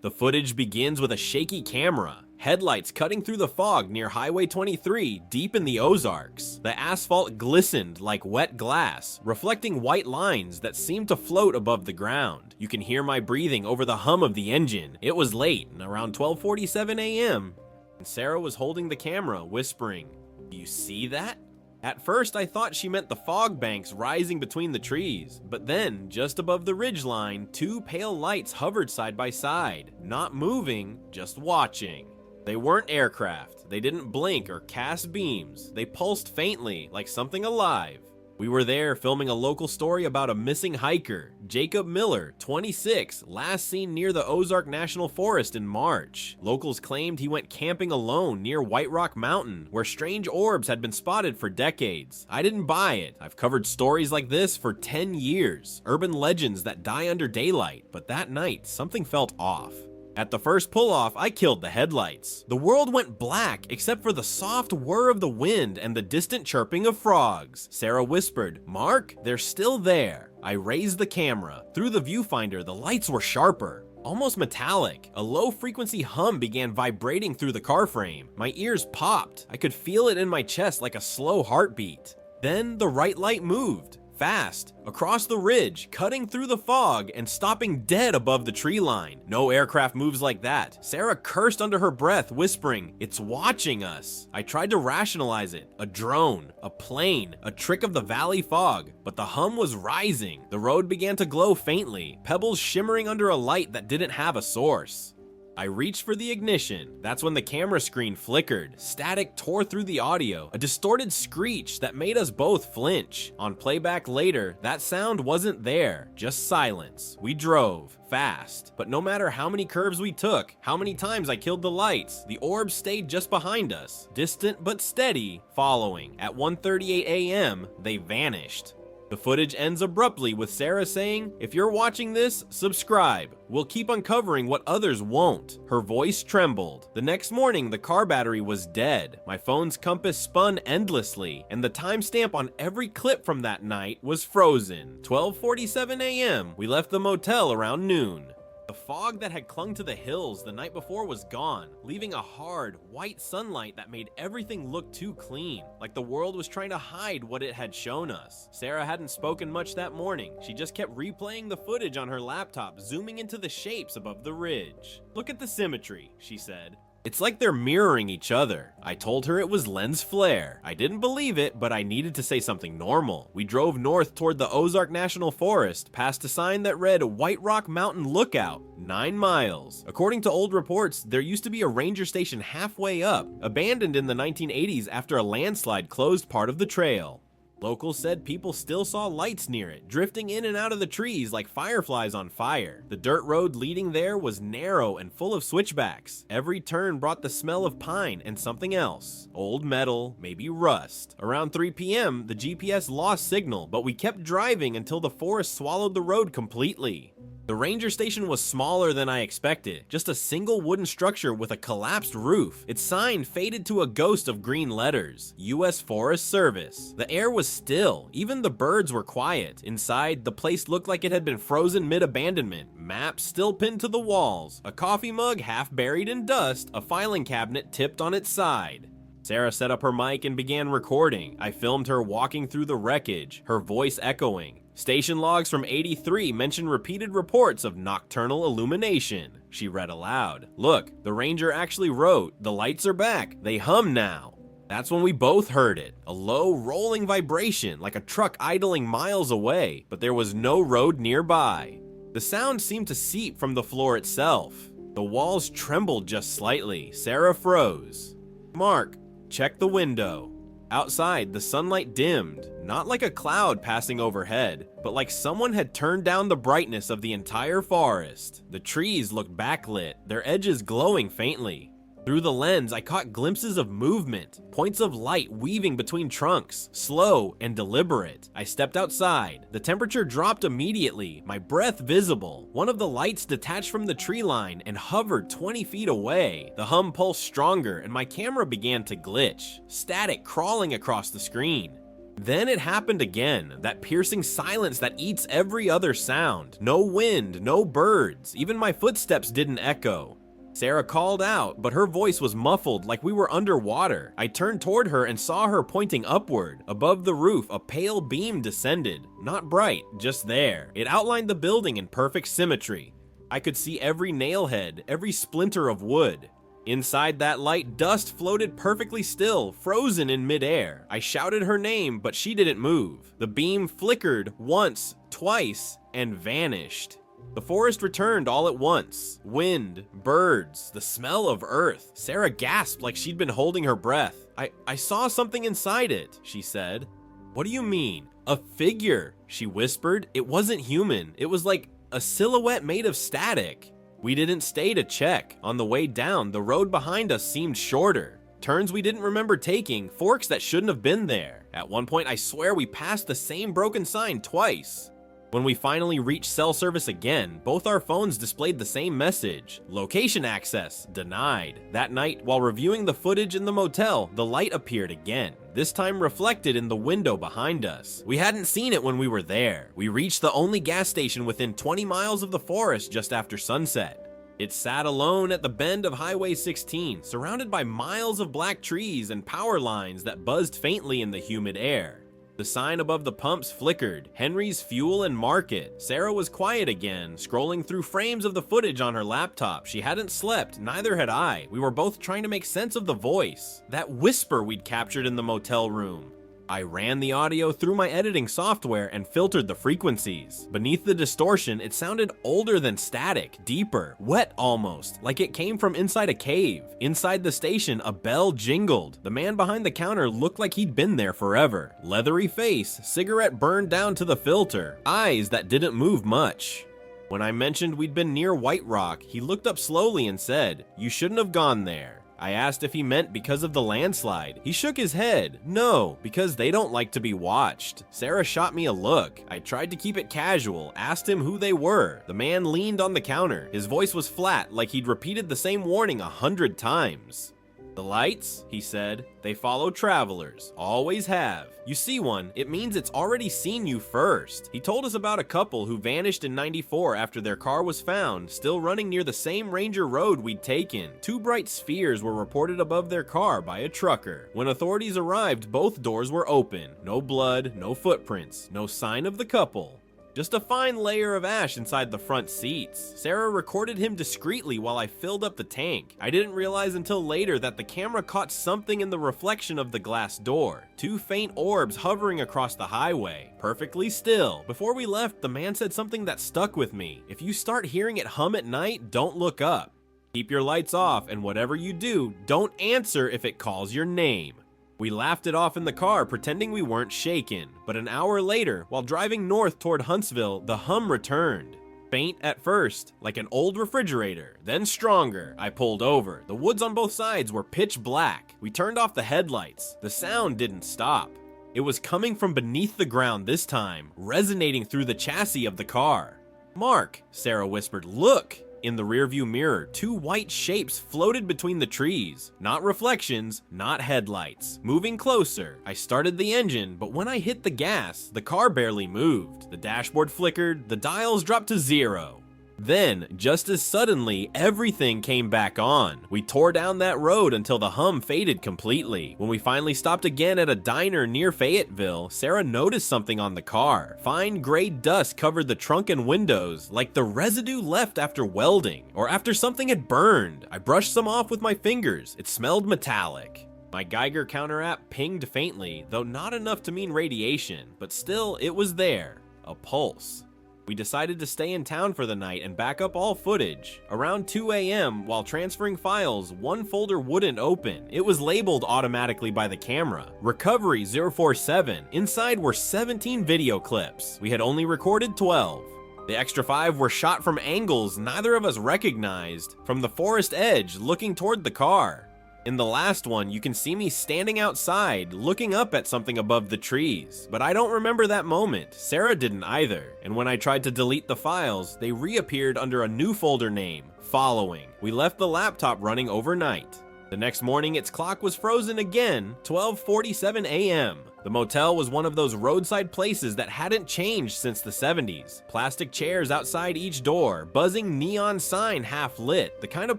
The footage begins with a shaky camera, headlights cutting through the fog near Highway 23 deep in the Ozarks. The asphalt glistened like wet glass, reflecting white lines that seemed to float above the ground. You can hear my breathing over the hum of the engine. It was late, around 12:47 a.m., and Sarah was holding the camera, whispering, "Do you see that?" At first, I thought she meant the fog banks rising between the trees, but then, just above the ridgeline, two pale lights hovered side by side, not moving, just watching. They weren't aircraft, they didn't blink or cast beams, they pulsed faintly, like something alive. We were there filming a local story about a missing hiker, Jacob Miller, 26, last seen near the Ozark National Forest in March. Locals claimed he went camping alone near White Rock Mountain, where strange orbs had been spotted for decades. I didn't buy it. I've covered stories like this for 10 years, urban legends that die under daylight, but that night, something felt off. At the first pull-off, I killed the headlights. The world went black except for the soft whir of the wind and the distant chirping of frogs. Sarah whispered, "Mark, they're still there." I raised the camera. Through the viewfinder, the lights were sharper, almost metallic. A low-frequency hum began vibrating through the car frame. My ears popped. I could feel it in my chest like a slow heartbeat. Then the right light moved. Fast, across the ridge, cutting through the fog and stopping dead above the tree line. No aircraft moves like that. Sarah cursed under her breath, whispering, "It's watching us." I tried to rationalize it. A drone, a plane, a trick of the valley fog, but the hum was rising. The road began to glow faintly, pebbles shimmering under a light that didn't have a source. I reached for the ignition. That's when the camera screen flickered. Static tore through the audio, a distorted screech that made us both flinch. On playback later, that sound wasn't there, just silence. We drove, fast, but no matter how many curves we took, how many times I killed the lights, the orbs stayed just behind us, distant but steady, following. At 1:38 a.m., they vanished. The footage ends abruptly with Sarah saying, "If you're watching this, subscribe. We'll keep uncovering what others won't." Her voice trembled. The next morning, the car battery was dead. My phone's compass spun endlessly, and the timestamp on every clip from that night was frozen. 12:47 a.m., we left the motel around noon. The fog that had clung to the hills the night before was gone, leaving a hard, white sunlight that made everything look too clean, like the world was trying to hide what it had shown us. Sarah hadn't spoken much that morning. She just kept replaying the footage on her laptop, zooming into the shapes above the ridge. "Look at the symmetry," she said. "It's like they're mirroring each other." I told her it was lens flare. I didn't believe it, but I needed to say something normal. We drove north toward the Ozark National Forest, past a sign that read White Rock Mountain Lookout, 9 miles. According to old reports, there used to be a ranger station halfway up, abandoned in the 1980s after a landslide closed part of the trail. Locals said people still saw lights near it, drifting in and out of the trees like fireflies on fire. The dirt road leading there was narrow and full of switchbacks. Every turn brought the smell of pine and something else. Old metal, maybe rust. Around 3 p.m., the GPS lost signal, but we kept driving until the forest swallowed the road completely. The ranger station was smaller than I expected, just a single wooden structure with a collapsed roof. Its sign faded to a ghost of green letters, U.S. Forest Service. The air was still, even the birds were quiet. Inside, the place looked like it had been frozen mid-abandonment. Maps still pinned to the walls, a coffee mug half buried in dust, a filing cabinet tipped on its side. Sarah set up her mic and began recording. I filmed her walking through the wreckage, her voice echoing. Station logs from '83 mention repeated reports of nocturnal illumination. She read aloud. "Look, the ranger actually wrote, 'The lights are back. They hum now.'" That's when we both heard it. A low, rolling vibration, like a truck idling miles away, but there was no road nearby. The sound seemed to seep from the floor itself. The walls trembled just slightly. Sarah froze. "Mark, check the window." Outside, the sunlight dimmed, not like a cloud passing overhead, but like someone had turned down the brightness of the entire forest. The trees looked backlit, their edges glowing faintly. Through the lens, I caught glimpses of movement, points of light weaving between trunks, slow and deliberate. I stepped outside. The temperature dropped immediately, my breath visible. One of the lights detached from the tree line and hovered 20 feet away. The hum pulsed stronger and my camera began to glitch, static crawling across the screen. Then it happened again, that piercing silence that eats every other sound. No wind, no birds, even my footsteps didn't echo. Sarah called out, but her voice was muffled like we were underwater. I turned toward her and saw her pointing upward. Above the roof, a pale beam descended. Not bright, just there. It outlined the building in perfect symmetry. I could see every nailhead, every splinter of wood. Inside that light, dust floated perfectly still, frozen in midair. I shouted her name, but she didn't move. The beam flickered once, twice, and vanished. The forest returned all at once. Wind, birds, the smell of earth. Sarah gasped like she'd been holding her breath. I saw something inside it, she said. What do you mean? A figure, she whispered. It wasn't human. It was like a silhouette made of static. We didn't stay to check. On the way down, the road behind us seemed shorter. Turns we didn't remember taking, forks that shouldn't have been there. At one point, I swear we passed the same broken sign twice. When we finally reached cell service again, both our phones displayed the same message. Location access denied. That night, while reviewing the footage in the motel, the light appeared again, this time reflected in the window behind us. We hadn't seen it when we were there. We reached the only gas station within 20 miles of the forest just after sunset. It sat alone at the bend of Highway 16, surrounded by miles of black trees and power lines that buzzed faintly in the humid air. The sign above the pumps flickered, Henry's Fuel and Market. Sarah was quiet again, scrolling through frames of the footage on her laptop. She hadn't slept, neither had I. We were both trying to make sense of the voice. That whisper we'd captured in the motel room. I ran the audio through my editing software and filtered the frequencies. Beneath the distortion, it sounded older than static, deeper, wet almost, like it came from inside a cave. Inside the station, a bell jingled. The man behind the counter looked like he'd been there forever. Leathery face, cigarette burned down to the filter, eyes that didn't move much. When I mentioned we'd been near White Rock, he looked up slowly and said, "You shouldn't have gone there." I asked if he meant because of the landslide. He shook his head. No, because they don't like to be watched. Sarah shot me a look. I tried to keep it casual, asked him who they were. The man leaned on the counter. His voice was flat, like he'd repeated the same warning 100 times. "The lights," he said, "they follow travelers. Always have. You see one, it means it's already seen you first." He told us about a couple who vanished in '94 after their car was found, still running near the same Ranger road we'd taken. Two bright spheres were reported above their car by a trucker. When authorities arrived, both doors were open. No blood, no footprints, no sign of the couple. Just a fine layer of ash inside the front seats. Sarah recorded him discreetly while I filled up the tank. I didn't realize until later that the camera caught something in the reflection of the glass door. Two faint orbs hovering across the highway, perfectly still. Before we left, the man said something that stuck with me. If you start hearing it hum at night, don't look up. Keep your lights off, and whatever you do, don't answer if it calls your name. We laughed it off in the car, pretending we weren't shaken. But an hour later, while driving north toward Huntsville, the hum returned. Faint at first, like an old refrigerator, then stronger. I pulled over. The woods on both sides were pitch black. We turned off the headlights. The sound didn't stop. It was coming from beneath the ground this time, resonating through the chassis of the car. "Mark," Sarah whispered, "look." In the rearview mirror, two white shapes floated between the trees. Not reflections, not headlights. Moving closer. I started the engine, but when I hit the gas, the car barely moved. The dashboard flickered, the dials dropped to 0. Then, just as suddenly, everything came back on. We tore down that road until the hum faded completely. When we finally stopped again at a diner near Fayetteville, Sarah noticed something on the car. Fine gray dust covered the trunk and windows, like the residue left after welding, or after something had burned. I brushed some off with my fingers. It smelled metallic. My Geiger counter app pinged faintly, though not enough to mean radiation, but still, it was there. A pulse. We decided to stay in town for the night and back up all footage. Around 2 a.m., while transferring files, one folder wouldn't open. It was labeled automatically by the camera. Recovery 047. Inside were 17 video clips. We had only recorded 12. The extra 5 were shot from angles neither of us recognized, from the forest edge looking toward the car. In the last one, you can see me standing outside, looking up at something above the trees. But I don't remember that moment. Sarah didn't either. And when I tried to delete the files, they reappeared under a new folder name, Following. We left the laptop running overnight. The next morning, its clock was frozen again, 12:47 a.m. The motel was one of those roadside places that hadn't changed since the 70s. Plastic chairs outside each door, buzzing neon sign half lit, the kind of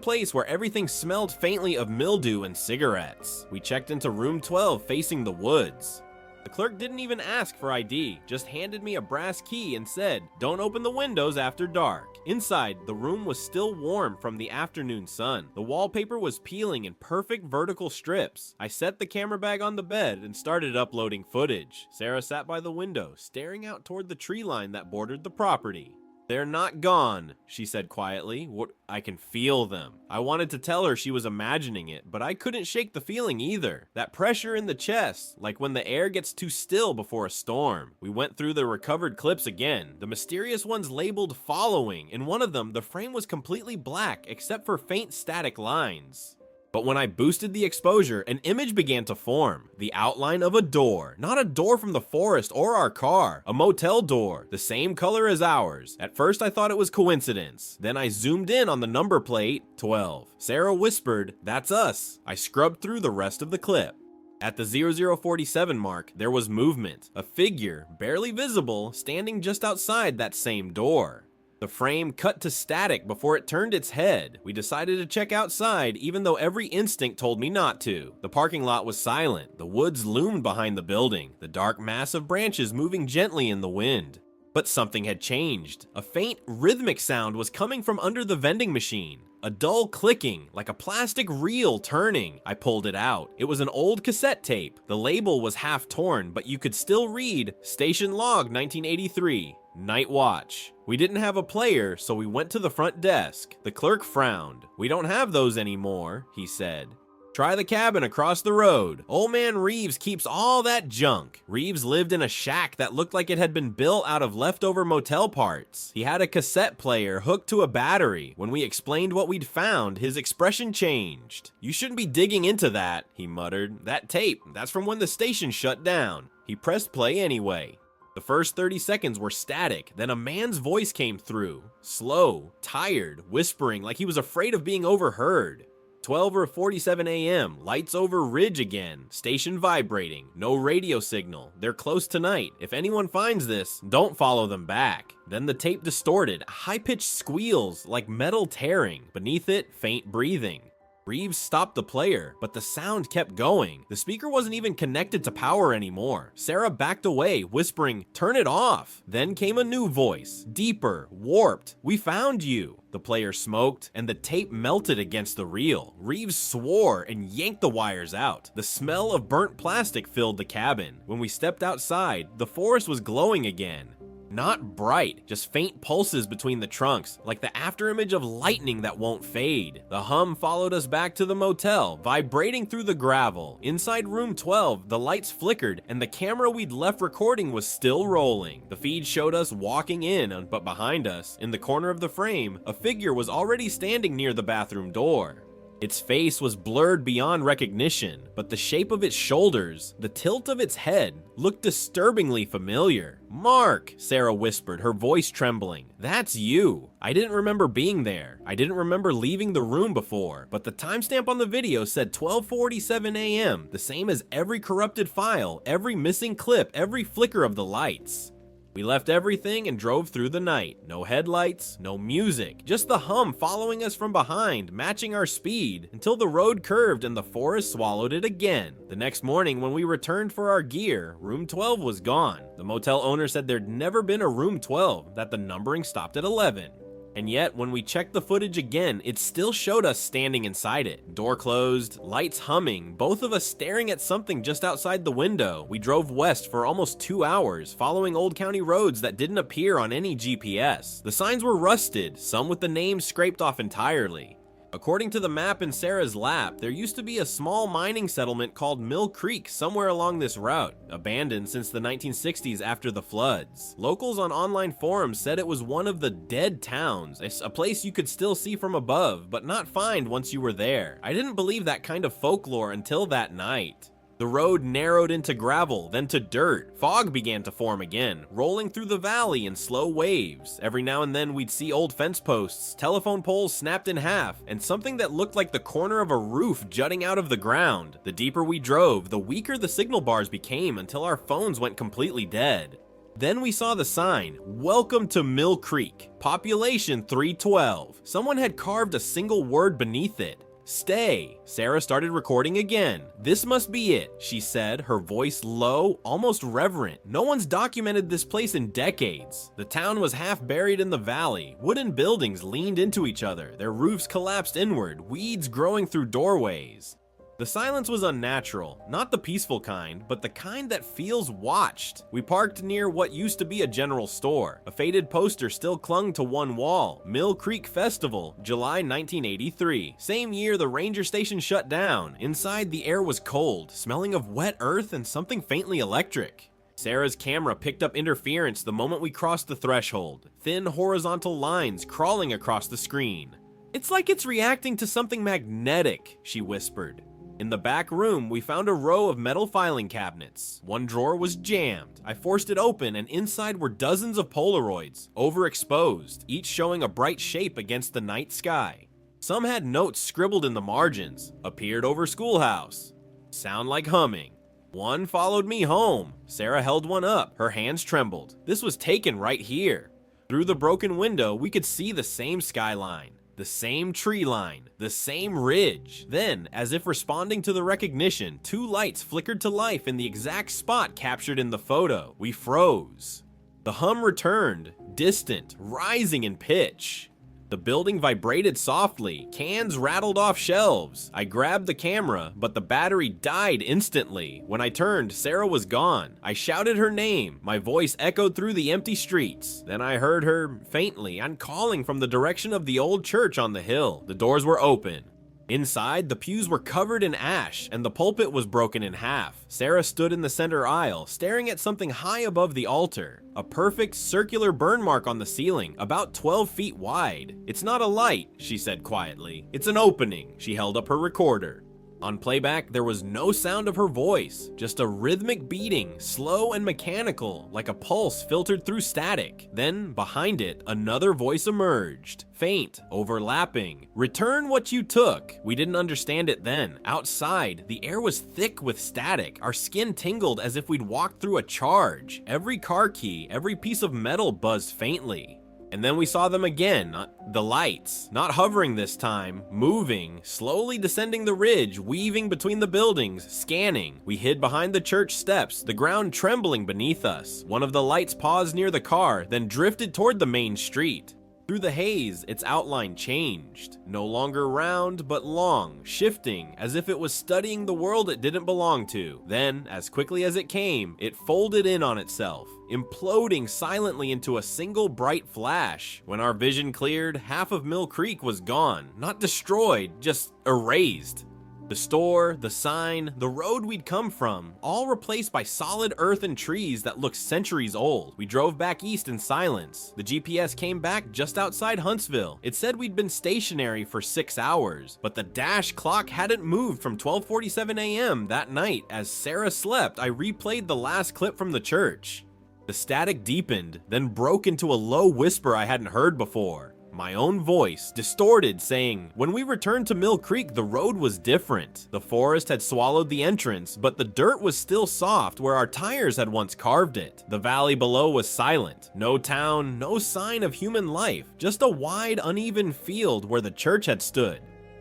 place where everything smelled faintly of mildew and cigarettes. We checked into room 12 facing the woods. The clerk didn't even ask for ID, just handed me a brass key and said, "Don't open the windows after dark." Inside, the room was still warm from the afternoon sun. The wallpaper was peeling in perfect vertical strips. I set the camera bag on the bed and started uploading footage. Sarah sat by the window, staring out toward the tree line that bordered the property. "They're not gone," she said quietly. I can feel them." I wanted to tell her she was imagining it, but I couldn't shake the feeling either. That pressure in the chest, like when the air gets too still before a storm. We went through the recovered clips again, the mysterious ones labeled following. In one of them, the frame was completely black except for faint static lines. But when I boosted the exposure, an image began to form. The outline of a door. Not a door from the forest or our car. A motel door, the same color as ours. At first I thought it was coincidence. Then I zoomed in on the number plate, 12. Sarah whispered, "That's us." I scrubbed through the rest of the clip. At the 0047 mark, there was movement. A figure, barely visible, standing just outside that same door. The frame cut to static before it turned its head. We decided to check outside, even though every instinct told me not to. The parking lot was silent. The woods loomed behind the building, the dark mass of branches moving gently in the wind. But something had changed. A faint, rhythmic sound was coming from under the vending machine. A dull clicking, like a plastic reel turning. I pulled it out. It was an old cassette tape. The label was half torn, but you could still read, "Station Log 1983. Night Watch." We didn't have a player, so we went to the front desk. The clerk frowned. "We don't have those anymore," he said. "Try the cabin across the road. Old man Reeves keeps all that junk." Reeves lived in a shack that looked like it had been built out of leftover motel parts. He had a cassette player hooked to a battery. When we explained what we'd found, his expression changed. "You shouldn't be digging into that," he muttered. "That tape, that's from when the station shut down." He pressed play anyway. The first 30 seconds were static, then a man's voice came through. Slow, tired, whispering like he was afraid of being overheard. 12:47 a.m., lights over ridge again, station vibrating, no radio signal. "They're close tonight. If anyone finds this, don't follow them back." Then the tape distorted, high-pitched squeals like metal tearing. Beneath it, faint breathing. Reeves stopped the player, but the sound kept going. The speaker wasn't even connected to power anymore. Sarah backed away, whispering, "Turn it off." Then came a new voice, deeper, warped. "We found you." The player smoked, and the tape melted against the reel. Reeves swore and yanked the wires out. The smell of burnt plastic filled the cabin. When we stepped outside, the forest was glowing again. Not bright, just faint pulses between the trunks, like the afterimage of lightning that won't fade. The hum followed us back to the motel, vibrating through the gravel. Inside room 12, the lights flickered, and the camera we'd left recording was still rolling. The feed showed us walking in, but behind us, in the corner of the frame, a figure was already standing near the bathroom door. Its face was blurred beyond recognition, but the shape of its shoulders, the tilt of its head, looked disturbingly familiar. "Mark," Sarah whispered, her voice trembling. "That's you." I didn't remember being there. I didn't remember leaving the room before, but the timestamp on the video said 12:47 a.m., the same as every corrupted file, every missing clip, every flicker of the lights. We left everything and drove through the night. No headlights, no music, just the hum following us from behind, matching our speed, until the road curved and the forest swallowed it again. The next morning, when we returned for our gear, room 12 was gone. The motel owner said there'd never been a room 12, that the numbering stopped at 11. And yet, when we checked the footage again, it still showed us standing inside it. Door closed, lights humming, both of us staring at something just outside the window. We drove west for almost 2 hours, following old county roads that didn't appear on any GPS. The signs were rusted, some with the names scraped off entirely. According to the map in Sarah's lap, there used to be a small mining settlement called Mill Creek somewhere along this route, abandoned since the 1960s after the floods. Locals on online forums said it was one of the dead towns, a place you could still see from above, but not find once you were there. I didn't believe that kind of folklore until that night. The road narrowed into gravel, then to dirt. Fog began to form again, rolling through the valley in slow waves. Every now and then we'd see old fence posts, telephone poles snapped in half, and something that looked like the corner of a roof jutting out of the ground. The deeper we drove, the weaker the signal bars became until our phones went completely dead. Then we saw the sign, "Welcome to Mill Creek, population 312. Someone had carved a single word beneath it. Stay. Sarah started recording again. "This must be it," she said, her voice low, almost reverent. "No one's documented this place in decades." The town was half buried in the valley. Wooden buildings leaned into each other, their roofs collapsed inward, weeds growing through doorways. The silence was unnatural, not the peaceful kind, but the kind that feels watched. We parked near what used to be a general store. A faded poster still clung to one wall. Mill Creek Festival, July 1983. Same year the ranger station shut down. Inside the air was cold, smelling of wet earth and something faintly electric. Sarah's camera picked up interference the moment we crossed the threshold. Thin horizontal lines crawling across the screen. "It's like it's reacting to something magnetic," she whispered. In the back room, we found a row of metal filing cabinets. One drawer was jammed. I forced it open, and inside were dozens of Polaroids, overexposed, each showing a bright shape against the night sky. Some had notes scribbled in the margins. "Appeared over schoolhouse." "Sound like humming." "One followed me home." Sarah held one up. Her hands trembled. "This was taken right here." Through the broken window, we could see the same skyline. The same tree line, the same ridge. Then, as if responding to the recognition, two lights flickered to life in the exact spot captured in the photo. We froze. The hum returned, distant, rising in pitch. The building vibrated softly, cans rattled off shelves. I grabbed the camera, but the battery died instantly. When I turned, Sarah was gone. I shouted her name. My voice echoed through the empty streets. Then I heard her, faintly, I'm calling from the direction of the old church on the hill. The doors were open. Inside, the pews were covered in ash, and the pulpit was broken in half. Sarah stood in the center aisle, staring at something high above the altar. A perfect circular burn mark on the ceiling, about 12 feet wide. "It's not a light," she said quietly. "It's an opening." She held up her recorder. On playback, there was no sound of her voice, just a rhythmic beating, slow and mechanical, like a pulse filtered through static. Then, behind it, another voice emerged. Faint, overlapping. "Return what you took." We didn't understand it then. Outside, the air was thick with static. Our skin tingled as if we'd walked through a charge. Every car key, every piece of metal buzzed faintly. And then we saw them again, the lights, not hovering this time, moving, slowly descending the ridge, weaving between the buildings, scanning. We hid behind the church steps, the ground trembling beneath us. One of the lights paused near the car, then drifted toward the main street. Through the haze, its outline changed. No longer round, but long, shifting, as if it was studying the world it didn't belong to. Then, as quickly as it came, it folded in on itself, imploding silently into a single bright flash. When our vision cleared, half of Mill Creek was gone. Not destroyed, just erased. The store, the sign, the road we'd come from, all replaced by solid earth and trees that looked centuries old. We drove back east in silence. The GPS came back just outside Huntsville. It said we'd been stationary for 6 hours, but the dash clock hadn't moved from 12:47 a.m. that night. As Sarah slept, I replayed the last clip from the church. The static deepened, then broke into a low whisper I hadn't heard before. My own voice, distorted, saying, "When we returned to Mill Creek, the road was different. The forest had swallowed the entrance, but the dirt was still soft where our tires had once carved it. The valley below was silent. No town, no sign of human life, just a wide, uneven field where the church had stood.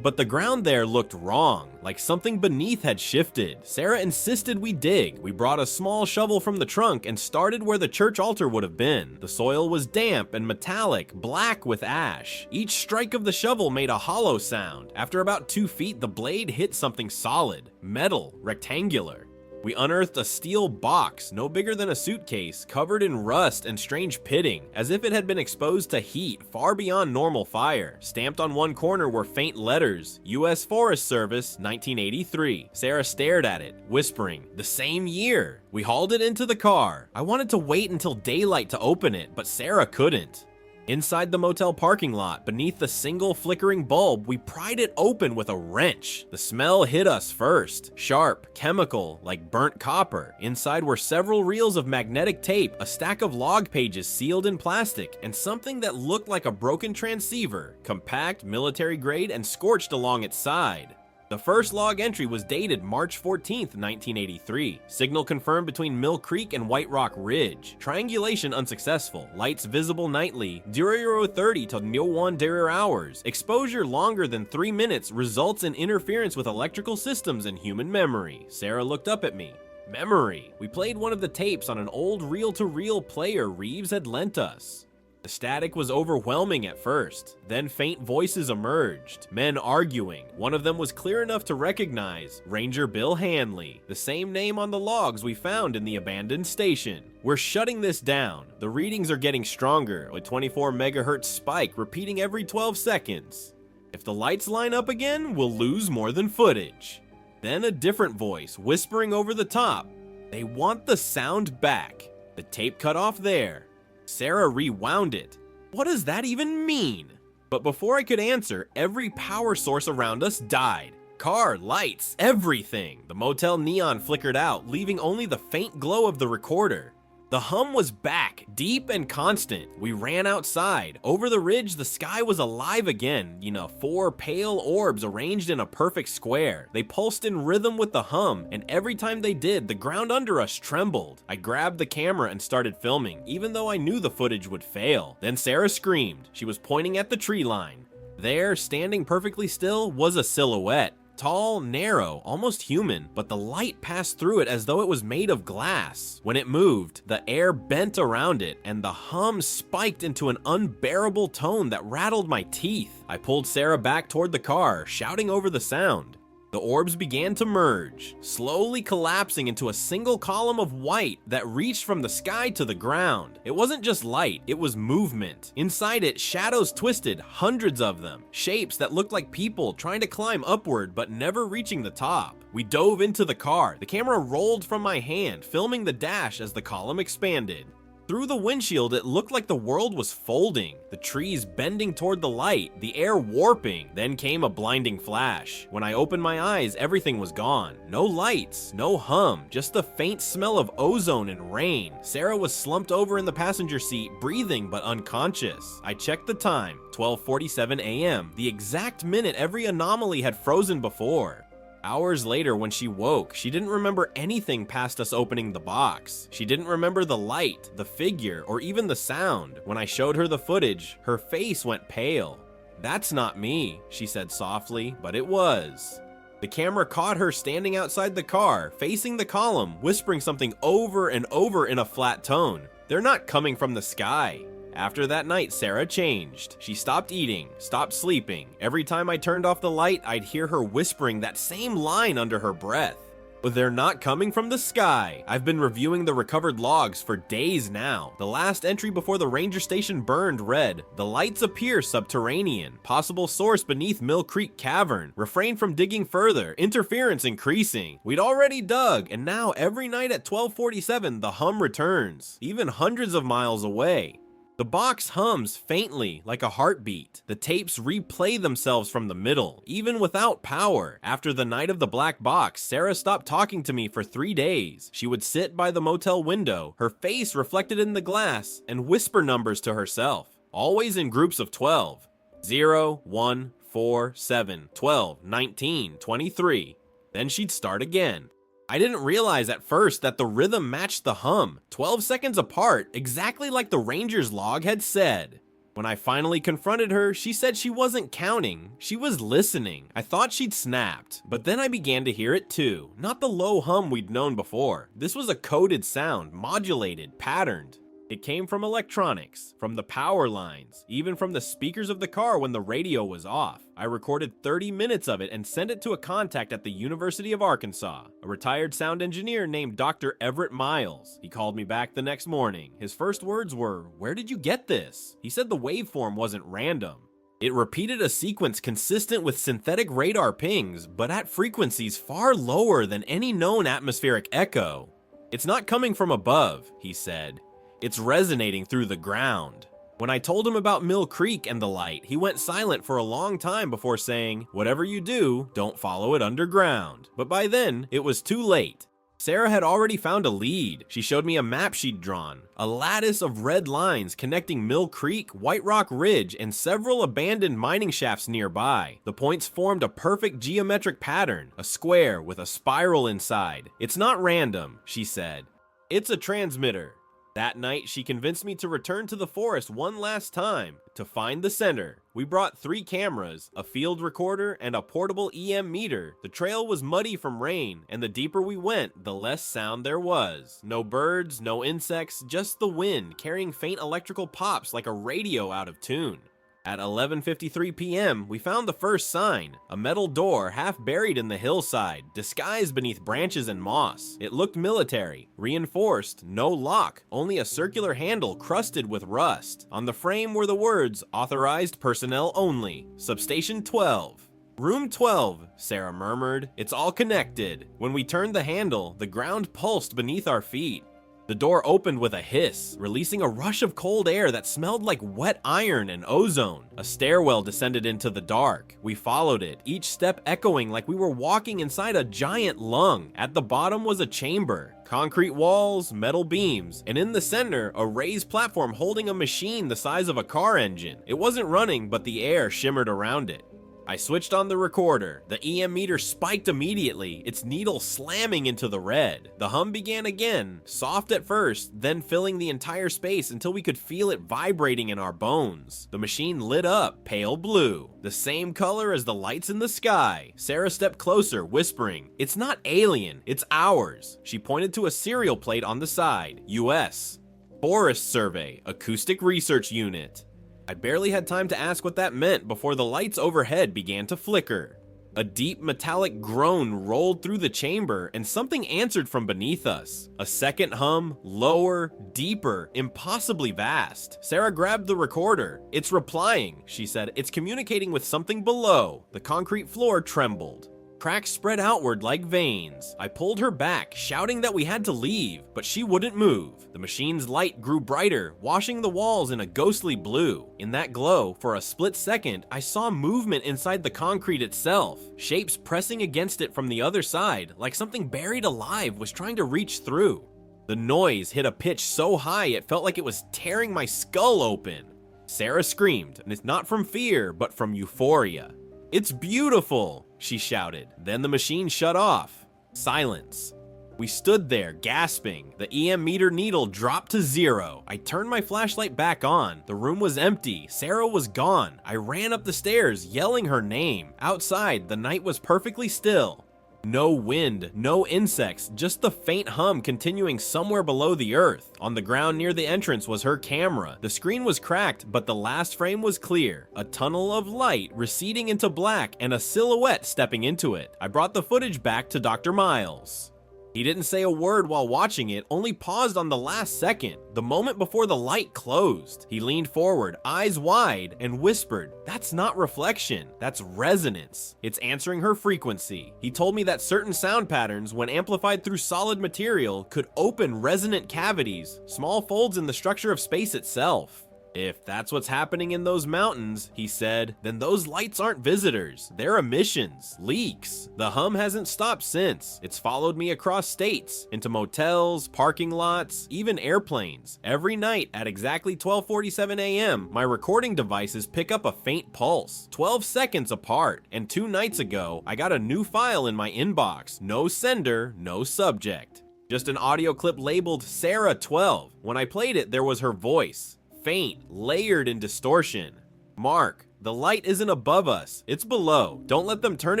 But the ground there looked wrong, like something beneath had shifted. Sarah insisted we dig. We brought a small shovel from the trunk and started where the church altar would have been. The soil was damp and metallic, black with ash. Each strike of the shovel made a hollow sound. After about 2 feet, the blade hit something solid, metal, rectangular. We unearthed a steel box, no bigger than a suitcase, covered in rust and strange pitting, as if it had been exposed to heat far beyond normal fire. Stamped on one corner were faint letters, U.S. Forest Service, 1983. Sarah stared at it, whispering, "The same year." We hauled it into the car. I wanted to wait until daylight to open it, but Sarah couldn't. Inside the motel parking lot, beneath the single flickering bulb, we pried it open with a wrench. The smell hit us first. Sharp, chemical, like burnt copper. Inside were several reels of magnetic tape, a stack of log pages sealed in plastic, and something that looked like a broken transceiver, compact, military grade, and scorched along its side. The first log entry was dated March 14th, 1983. Signal confirmed between Mill Creek and White Rock Ridge. Triangulation unsuccessful. Lights visible nightly. 0030 to 01 hours. Exposure longer than 3 minutes results in interference with electrical systems and human memory. Sarah looked up at me. Memory. We played one of the tapes on an old reel-to-reel player Reeves had lent us. The static was overwhelming at first, then faint voices emerged, men arguing. One of them was clear enough to recognize Ranger Bill Hanley, the same name on the logs we found in the abandoned station. We're shutting this down. The readings are getting stronger, a 24 megahertz spike repeating every 12 seconds. If the lights line up again, we'll lose more than footage. Then a different voice whispering over the top. They want the sound back. The tape cut off there. Sarah rewound it. What does that even mean? But before I could answer, every power source around us died. Car, lights, everything. The motel neon flickered out, leaving only the faint glow of the recorder. The hum was back, deep and constant. We ran outside. Over the ridge, the sky was alive again. 4 pale orbs arranged in a perfect square. They pulsed in rhythm with the hum, and every time they did, the ground under us trembled. I grabbed the camera and started filming, even though I knew the footage would fail. Then Sarah screamed. She was pointing at the tree line. There, standing perfectly still, was a silhouette. Tall, narrow, almost human, but the light passed through it as though it was made of glass. When it moved, the air bent around it, and the hum spiked into an unbearable tone that rattled my teeth. I pulled Sarah back toward the car, shouting over the sound. The orbs began to merge, slowly collapsing into a single column of white that reached from the sky to the ground. It wasn't just light, it was movement. Inside it, shadows twisted, hundreds of them, shapes that looked like people trying to climb upward but never reaching the top. We dove into the car. The camera rolled from my hand, filming the dash as the column expanded. Through the windshield, it looked like the world was folding, the trees bending toward the light, the air warping. Then came a blinding flash. When I opened my eyes, everything was gone. No lights, no hum, just the faint smell of ozone and rain. Sarah was slumped over in the passenger seat, breathing but unconscious. I checked the time, 12:47 a.m., the exact minute every anomaly had frozen before. Hours later, when she woke, she didn't remember anything past us opening the box. She didn't remember the light, the figure, or even the sound. When I showed her the footage, her face went pale. "That's not me," she said softly, but it was. The camera caught her standing outside the car, facing the column, whispering something over and over in a flat tone. "They're not coming from the sky." After that night, Sarah changed. She stopped eating, stopped sleeping. Every time I turned off the light, I'd hear her whispering that same line under her breath. But they're not coming from the sky. I've been reviewing the recovered logs for days now. The last entry before the ranger station burned read, "The lights appear subterranean. Possible source beneath Mill Creek Cavern. Refrain from digging further. Interference increasing." We'd already dug, and now every night at 12:47, the hum returns, even hundreds of miles away. The box hums faintly, like a heartbeat. The tapes replay themselves from the middle, even without power. After the night of the black box, Sarah stopped talking to me for 3 days. She would sit by the motel window, her face reflected in the glass, and whisper numbers to herself, always in groups of 12. 0, 1, 4, 7, 12, 19, 23. Then she'd start again. I didn't realize at first that the rhythm matched the hum, 12 seconds apart, exactly like the ranger's log had said. When I finally confronted her, she said she wasn't counting, she was listening. I thought she'd snapped, but then I began to hear it too. Not the low hum we'd known before. This was a coded sound, modulated, patterned. It came from electronics, from the power lines, even from the speakers of the car when the radio was off. I recorded 30 minutes of it and sent it to a contact at the University of Arkansas, a retired sound engineer named Dr. Everett Miles. He called me back the next morning. His first words were, "Where did you get this?" He said the waveform wasn't random. It repeated a sequence consistent with synthetic radar pings, but at frequencies far lower than any known atmospheric echo. "It's not coming from above," he said. "It's resonating through the ground." When I told him about Mill Creek and the light, he went silent for a long time before saying, "Whatever you do, don't follow it underground." But by then, it was too late. Sarah had already found a lead. She showed me a map she'd drawn, a lattice of red lines connecting Mill Creek, White Rock Ridge, and several abandoned mining shafts nearby. The points formed a perfect geometric pattern, a square with a spiral inside. "It's not random," she said. "It's a transmitter." That night, she convinced me to return to the forest one last time to find the center. We brought 3 cameras, a field recorder, and a portable EM meter. The trail was muddy from rain, and the deeper we went, the less sound there was. No birds, no insects, just the wind carrying faint electrical pops like a radio out of tune. At 11:53 p.m., we found the first sign, a metal door half buried in the hillside, disguised beneath branches and moss. It looked military, reinforced, no lock, only a circular handle crusted with rust. On the frame were the words, "Authorized personnel only, Substation 12. "Room 12, Sarah murmured. "It's all connected." When we turned the handle, the ground pulsed beneath our feet. The door opened with a hiss, releasing a rush of cold air that smelled like wet iron and ozone. A stairwell descended into the dark. We followed it, each step echoing like we were walking inside a giant lung. At the bottom was a chamber. Concrete walls, metal beams, and in the center, a raised platform holding a machine the size of a car engine. It wasn't running, but the air shimmered around it. I switched on the recorder. The EM meter spiked immediately, its needle slamming into the red. The hum began again, soft at first, then filling the entire space until we could feel it vibrating in our bones. The machine lit up, pale blue, the same color as the lights in the sky. Sarah stepped closer, whispering, "It's not alien, it's ours." She pointed to a serial plate on the side, US. Forest Survey, Acoustic Research Unit. I barely had time to ask what that meant before the lights overhead began to flicker. A deep metallic groan rolled through the chamber and something answered from beneath us. A second hum, lower, deeper, impossibly vast. Sarah grabbed the recorder. "It's replying," she said. "It's communicating with something below." The concrete floor trembled. Cracks spread outward like veins. I pulled her back, shouting that we had to leave, but she wouldn't move. The machine's light grew brighter, washing the walls in a ghostly blue. In that glow, for a split second, I saw movement inside the concrete itself, shapes pressing against it from the other side, like something buried alive was trying to reach through. The noise hit a pitch so high it felt like it was tearing my skull open. Sarah screamed, and it's not from fear, but from euphoria. "It's beautiful!" she shouted. Then the machine shut off. Silence. We stood there, gasping. The EM meter needle dropped to 0. I turned my flashlight back on. The room was empty. Sarah was gone. I ran up the stairs, yelling her name. Outside, the night was perfectly still. No wind, no insects, just the faint hum continuing somewhere below the earth. On the ground near the entrance was her camera. The screen was cracked, but the last frame was clear. A tunnel of light receding into black and a silhouette stepping into it. I brought the footage back to Dr. Miles. He didn't say a word while watching it, only paused on the last second, the moment before the light closed. He leaned forward, eyes wide, and whispered, "That's not reflection, that's resonance. It's answering her frequency." He told me that certain sound patterns, when amplified through solid material, could open resonant cavities, small folds in the structure of space itself. "If that's what's happening in those mountains," he said, "then those lights aren't visitors, they're emissions, leaks." The hum hasn't stopped since. It's followed me across states, into motels, parking lots, even airplanes. Every night at exactly 12:47 a.m., my recording devices pick up a faint pulse, 12 seconds apart, and 2 nights ago, I got a new file in my inbox. No sender, no subject. Just an audio clip labeled Sarah 12. When I played it, there was her voice. Faint, layered in distortion. "Mark, the light isn't above us, it's below. Don't let them turn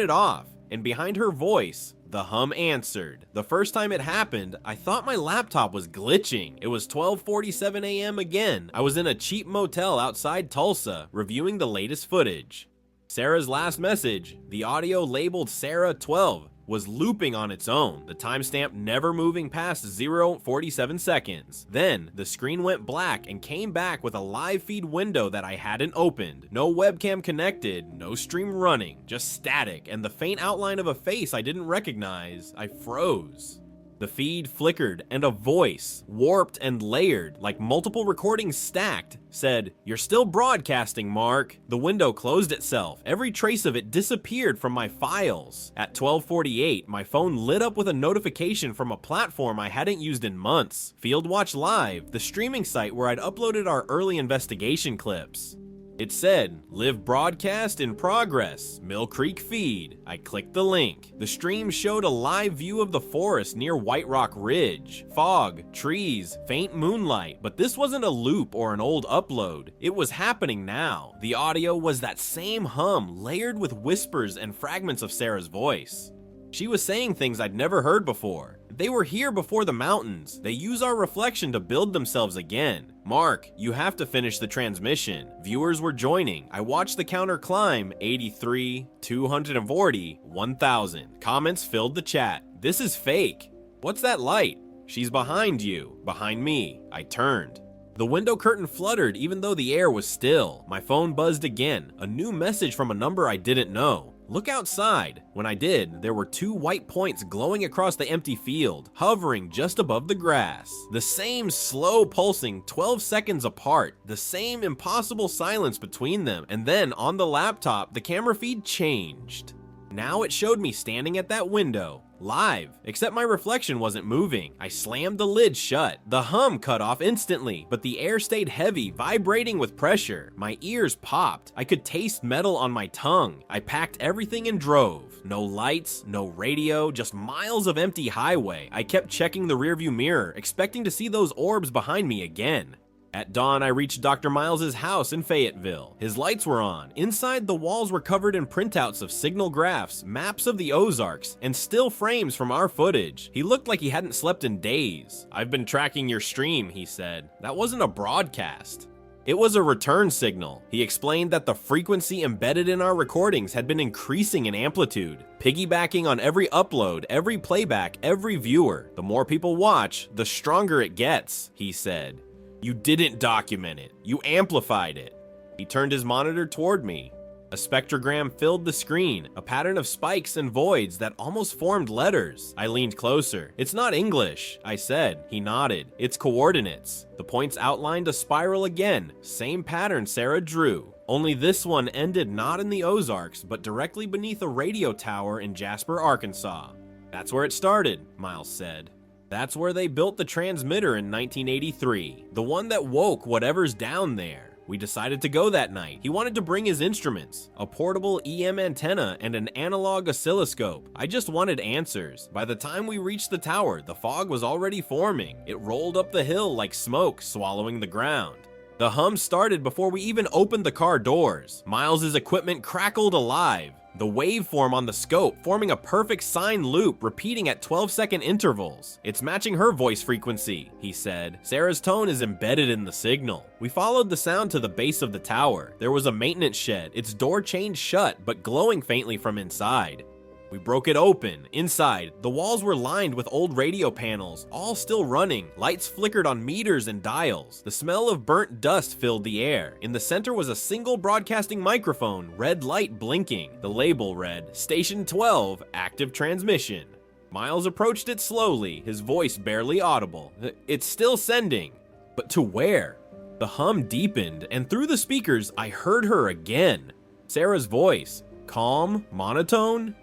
it off." And behind her voice, the hum answered. The first time it happened, I thought my laptop was glitching. It was 12:47 a.m. again. I was in a cheap motel outside Tulsa, reviewing the latest footage. Sarah's last message, the audio labeled Sarah 12, was looping on its own, the timestamp never moving past 0:47 seconds. Then, the screen went black and came back with a live feed window that I hadn't opened. No webcam connected, no stream running, just static and the faint outline of a face I didn't recognize. I froze. The feed flickered, and a voice, warped and layered, like multiple recordings stacked, said, "You're still broadcasting, Mark." The window closed itself. Every trace of it disappeared from my files. At 12:48, my phone lit up with a notification from a platform I hadn't used in months. FieldWatch Live, the streaming site where I'd uploaded our early investigation clips. It said, "Live broadcast in progress, Mill Creek feed." I clicked the link. The stream showed a live view of the forest near White Rock Ridge. Fog, trees, faint moonlight, but this wasn't a loop or an old upload. It was happening now. The audio was that same hum, layered with whispers and fragments of Sarah's voice. She was saying things I'd never heard before. They were here before the mountains. They use our reflection to build themselves again. "Mark, you have to finish the transmission." Viewers were joining. I watched the counter climb, 83, 240, 1,000. Comments filled the chat. "This is fake." "What's that light?" "She's behind you." "Behind me." I turned. The window curtain fluttered even though the air was still. My phone buzzed again, a new message from a number I didn't know. "Look outside." When I did, there were 2 white points glowing across the empty field, hovering just above the grass. The same slow pulsing 12 seconds apart, the same impossible silence between them, and then on the laptop, the camera feed changed. Now it showed me standing at that window, live, except my reflection wasn't moving. I slammed the lid shut. The hum cut off instantly, but the air stayed heavy, vibrating with pressure. My ears popped. I could taste metal on my tongue. I packed everything and drove. No lights, no radio, just miles of empty highway. I kept checking the rearview mirror, expecting to see those orbs behind me again. At dawn, I reached Dr. Miles's house in Fayetteville. His lights were on. Inside, the walls were covered in printouts of signal graphs, maps of the Ozarks, and still frames from our footage. He looked like he hadn't slept in days. "I've been tracking your stream," he said. "That wasn't a broadcast. It was a return signal." He explained that the frequency embedded in our recordings had been increasing in amplitude, piggybacking on every upload, every playback, every viewer. "The more people watch, the stronger it gets," he said. "You didn't document it. You amplified it." He turned his monitor toward me. A spectrogram filled the screen, a pattern of spikes and voids that almost formed letters. I leaned closer. "It's not English," I said. He nodded. "It's coordinates." The points outlined a spiral again, same pattern Sarah drew. Only this one ended not in the Ozarks, but directly beneath a radio tower in Jasper, Arkansas. "That's where it started," Miles said. "That's where they built the transmitter in 1983, the one that woke whatever's down there." We decided to go that night. He wanted to bring his instruments, a portable EM antenna and an analog oscilloscope. I just wanted answers. By the time we reached the tower, the fog was already forming. It rolled up the hill like smoke, swallowing the ground. The hum started before we even opened the car doors. Miles's equipment crackled alive. The waveform on the scope forming a perfect sine loop repeating at 12-second intervals. "It's matching her voice frequency," he said. "Sarah's tone is embedded in the signal." We followed the sound to the base of the tower. There was a maintenance shed, its door chained shut but glowing faintly from inside. We broke it open. Inside, the walls were lined with old radio panels, all still running. Lights flickered on meters and dials. The smell of burnt dust filled the air. In the center was a single broadcasting microphone, red light blinking. The label read, "Station 12, active transmission." Miles approached it slowly, his voice barely audible. "It's still sending." But to where? The hum deepened, and through the speakers, I heard her again. Sarah's voice, calm, monotone.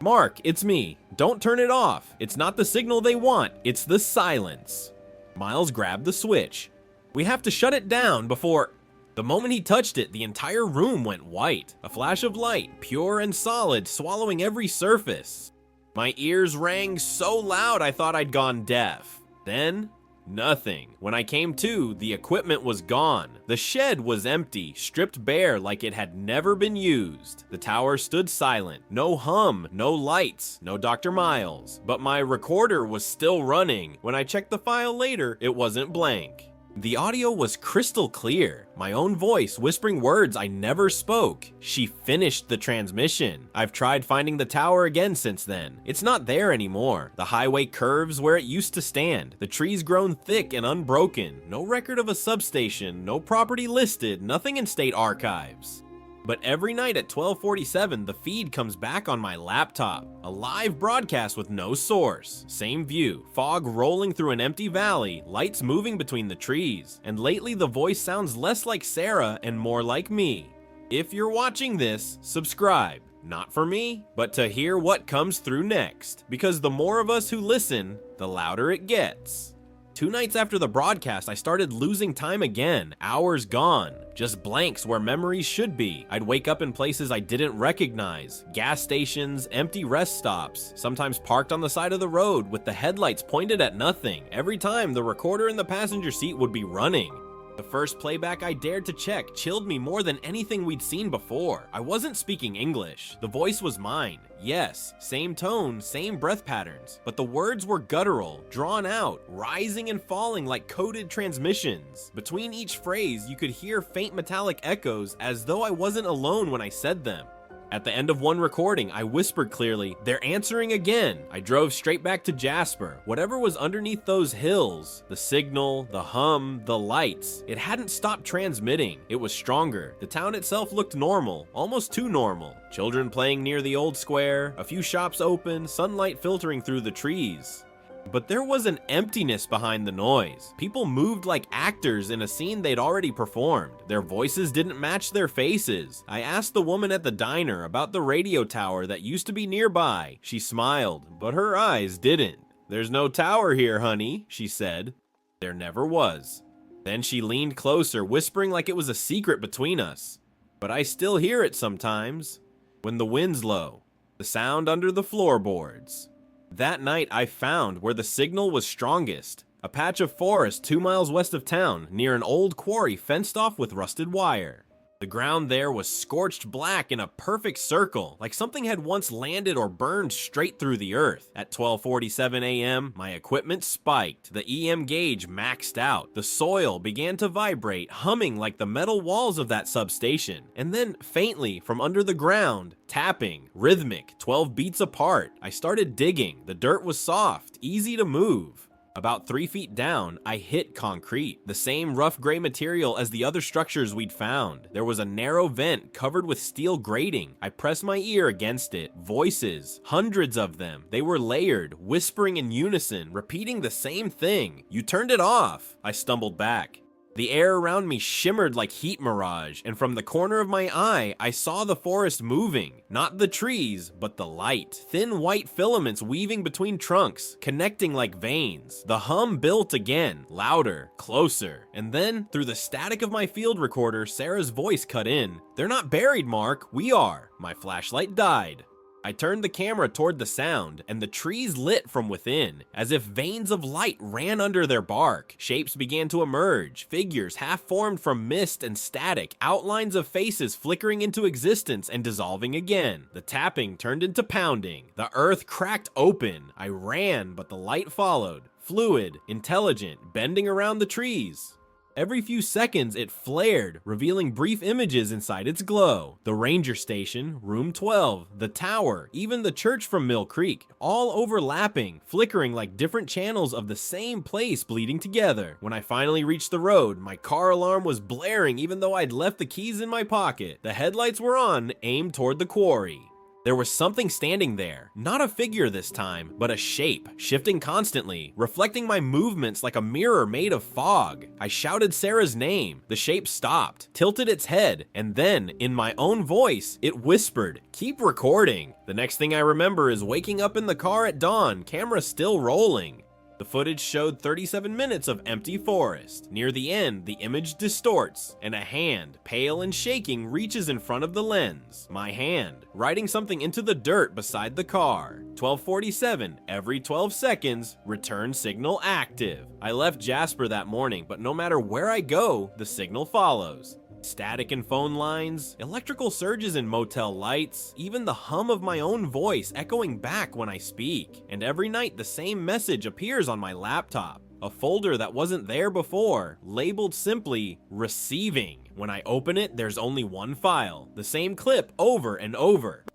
"Mark, it's me. Don't turn it off. It's not the signal they want. It's the silence." Miles grabbed the switch. "We have to shut it down before..." The moment he touched it, the entire room went white. A flash of light, pure and solid, swallowing every surface. My ears rang so loud I thought I'd gone deaf. Then, nothing. When I came to, the equipment was gone. The shed was empty, stripped bare like it had never been used. The tower stood silent. No hum, no lights, no Dr. Miles. But my recorder was still running. When I checked the file later, it wasn't blank. The audio was crystal clear, my own voice whispering words I never spoke. She finished the transmission. I've tried finding the tower again since then. It's not there anymore. The highway curves where it used to stand. The trees grown thick and unbroken. No record of a substation, no property listed, nothing in state archives. But every night at 12:47, the feed comes back on my laptop. A live broadcast with no source. Same view, fog rolling through an empty valley, lights moving between the trees. And lately the voice sounds less like Sarah and more like me. If you're watching this, subscribe. Not for me, but to hear what comes through next. Because the more of us who listen, the louder it gets. 2 nights after the broadcast, I started losing time again, hours gone. Just blanks where memories should be. I'd wake up in places I didn't recognize. Gas stations, empty rest stops, sometimes parked on the side of the road with the headlights pointed at nothing. Every time, the recorder in the passenger seat would be running. The first playback I dared to check chilled me more than anything we'd seen before. I wasn't speaking English. The voice was mine. Yes, same tone, same breath patterns, but the words were guttural, drawn out, rising and falling like coded transmissions. Between each phrase, you could hear faint metallic echoes as though I wasn't alone when I said them. At the end of one recording, I whispered clearly, "They're answering again." I drove straight back to Jasper. Whatever was underneath those hills, the signal, the hum, the lights, it hadn't stopped transmitting. It was stronger. The town itself looked normal, almost too normal. Children playing near the old square, a few shops open, sunlight filtering through the trees. But there was an emptiness behind the noise. People moved like actors in a scene they'd already performed. Their voices didn't match their faces. I asked the woman at the diner about the radio tower that used to be nearby. She smiled, but her eyes didn't. "There's no tower here, honey," she said. There never was. Then she leaned closer, whispering like it was a secret between us. But I still hear it sometimes. When the wind's low. The sound under the floorboards. That night, I found where the signal was strongest. A patch of forest 2 miles west of town, near an old quarry fenced off with rusted wire. The ground there was scorched black in a perfect circle, like something had once landed or burned straight through the earth. At 12:47 a.m., my equipment spiked. The EM gauge maxed out. The soil began to vibrate, humming like the metal walls of that substation. And then, faintly, from under the ground, tapping, rhythmic, 12 beats apart. I started digging. The dirt was soft, easy to move. About 3 feet down, I hit concrete, the same rough gray material as the other structures we'd found. There was a narrow vent covered with steel grating. I pressed my ear against it. Voices, hundreds of them. They were layered, whispering in unison, repeating the same thing. "You turned it off." I stumbled back. The air around me shimmered like heat mirage, and from the corner of my eye, I saw the forest moving. Not the trees, but the light. Thin white filaments weaving between trunks, connecting like veins. The hum built again, louder, closer. And then, through the static of my field recorder, Sarah's voice cut in. "They're not buried, Mark. We are." My flashlight died. I turned the camera toward the sound, and the trees lit from within, as if veins of light ran under their bark. Shapes began to emerge, figures half-formed from mist and static, outlines of faces flickering into existence and dissolving again. The tapping turned into pounding. The earth cracked open. I ran, but the light followed. Fluid, intelligent, bending around the trees. Every few seconds, it flared, revealing brief images inside its glow. The ranger station, room 12, the tower, even the church from Mill Creek, all overlapping, flickering like different channels of the same place bleeding together. When I finally reached the road, my car alarm was blaring even though I'd left the keys in my pocket. The headlights were on, aimed toward the quarry. There was something standing there, not a figure this time, but a shape, shifting constantly, reflecting my movements like a mirror made of fog. I shouted Sarah's name. The shape stopped, tilted its head, and then, in my own voice, it whispered, "Keep recording." The next thing I remember is waking up in the car at dawn, camera still rolling. The footage showed 37 minutes of empty forest. Near the end, the image distorts, and a hand, pale and shaking, reaches in front of the lens. My hand, writing something into the dirt beside the car. 12:47, every 12 seconds, return signal active. I left Jasper that morning, but no matter where I go, the signal follows. Static in phone lines, electrical surges in motel lights, even the hum of my own voice echoing back when I speak. And every night the same message appears on my laptop. A folder that wasn't there before, labeled simply, "Receiving." When I open it, there's only one file, the same clip over and over.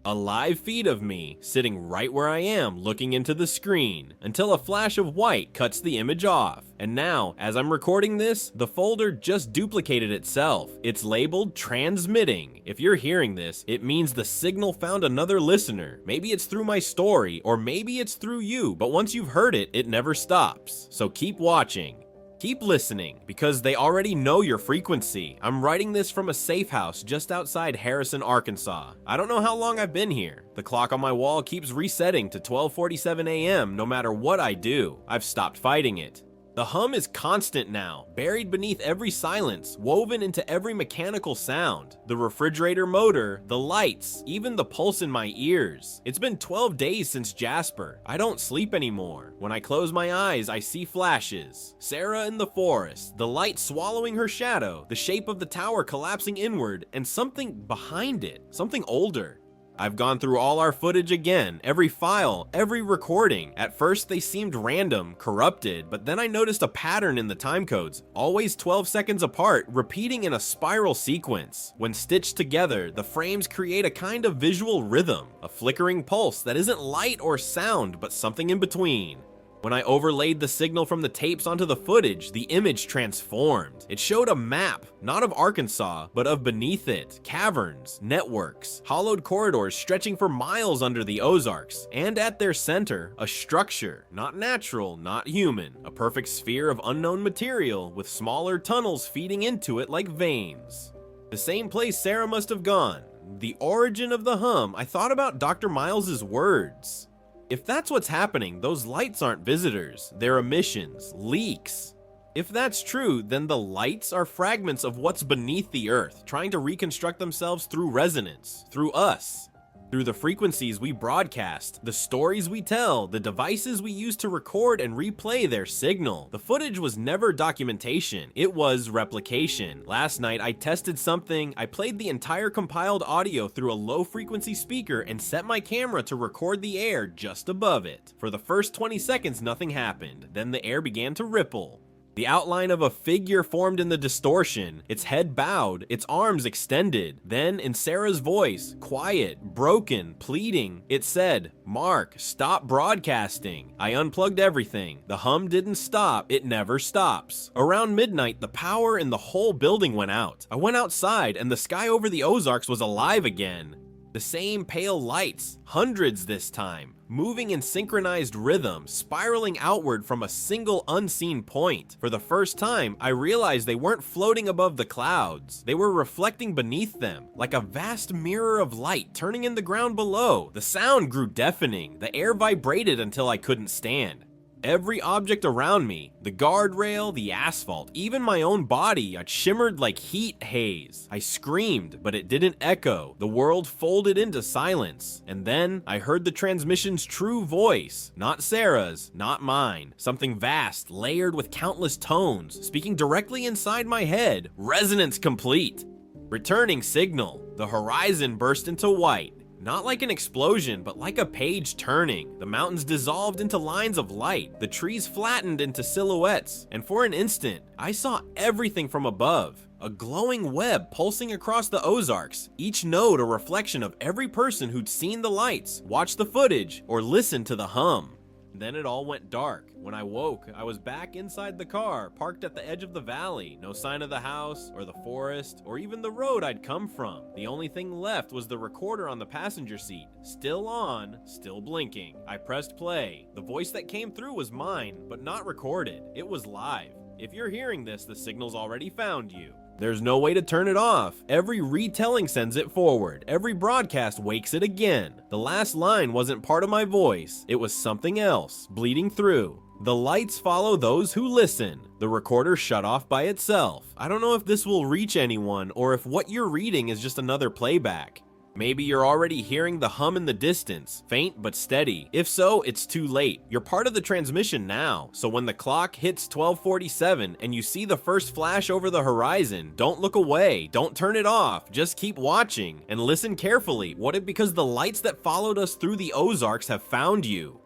A live feed of me, sitting right where I am looking into the screen, until a flash of white cuts the image off. And now, as I'm recording this, the folder just duplicated itself. It's labeled transmitting. If you're hearing this, it means the signal found another listener. Maybe it's through my story, or maybe it's through you, but once you've heard it, it never stops. So keep watching. Keep listening, because they already know your frequency. I'm writing this from a safe house just outside Harrison, Arkansas. I don't know how long I've been here. The clock on my wall keeps resetting to 12:47 a.m. no matter what I do. I've stopped fighting it. The hum is constant now, buried beneath every silence, woven into every mechanical sound. The refrigerator motor, the lights, even the pulse in my ears. It's been 12 days since Jasper. I don't sleep anymore. When I close my eyes, I see flashes. Sarah in the forest, the light swallowing her shadow, the shape of the tower collapsing inward, and something behind it, something older. I've gone through all our footage again, every file, every recording. At first they seemed random, corrupted, but then I noticed a pattern in the timecodes, always 12 seconds apart, repeating in a spiral sequence. When stitched together, the frames create a kind of visual rhythm, a flickering pulse that isn't light or sound, but something in between. When I overlaid the signal from the tapes onto the footage, the image transformed. It showed a map, not of Arkansas, but of beneath it, caverns, networks, hollowed corridors stretching for miles under the Ozarks, and at their center, a structure, not natural, not human, a perfect sphere of unknown material with smaller tunnels feeding into it like veins. The same place Sarah must have gone. The origin of the hum, I thought about Dr. Miles's words. If that's what's happening, those lights aren't visitors, they're emissions, leaks. If that's true, then the lights are fragments of what's beneath the earth, trying to reconstruct themselves through resonance, through us. Through the frequencies we broadcast, the stories we tell, the devices we use to record and replay their signal. The footage was never documentation, it was replication. Last night I tested something. I played the entire compiled audio through a low frequency speaker and set my camera to record the air just above it. For the first 20 seconds nothing happened, then the air began to ripple. The outline of a figure formed in the distortion, its head bowed, its arms extended. Then, in Sarah's voice, quiet, broken, pleading, it said, "Mark, stop broadcasting." I unplugged everything. The hum didn't stop, it never stops. Around midnight, the power in the whole building went out. I went outside, and the sky over the Ozarks was alive again. The same pale lights, hundreds this time, moving in synchronized rhythm, spiraling outward from a single unseen point. For the first time, I realized they weren't floating above the clouds. They were reflecting beneath them, like a vast mirror of light turning in the ground below. The sound grew deafening. The air vibrated until I couldn't stand. Every object around me, the guardrail, the asphalt, even my own body, shimmered like heat haze. I screamed, but it didn't echo. The world folded into silence. And then I heard the transmission's true voice. Not Sarah's, not mine. Something vast, layered with countless tones, speaking directly inside my head. Resonance complete. Returning signal. The horizon burst into white. Not like an explosion, but like a page turning. The mountains dissolved into lines of light. The trees flattened into silhouettes. And for an instant, I saw everything from above. A glowing web pulsing across the Ozarks, each node a reflection of every person who'd seen the lights, watched the footage, or listened to the hum. Then it all went dark. When I woke, I was back inside the car, parked at the edge of the valley. No sign of the house, or the forest, or even the road I'd come from. The only thing left was the recorder on the passenger seat. Still on, still blinking. I pressed play. The voice that came through was mine, but not recorded. It was live. If you're hearing this, the signal's already found you. There's no way to turn it off. Every retelling sends it forward. Every broadcast wakes it again. The last line wasn't part of my voice. It was something else, bleeding through. The lights follow those who listen. The recorder shut off by itself. I don't know if this will reach anyone or if what you're reading is just another playback. Maybe you're already hearing the hum in the distance, faint but steady. If so, it's too late. You're part of the transmission now, so when the clock hits 12:47 and you see the first flash over the horizon, don't look away, don't turn it off, just keep watching and listen carefully. What if because the lights that followed us through the Ozarks have found you?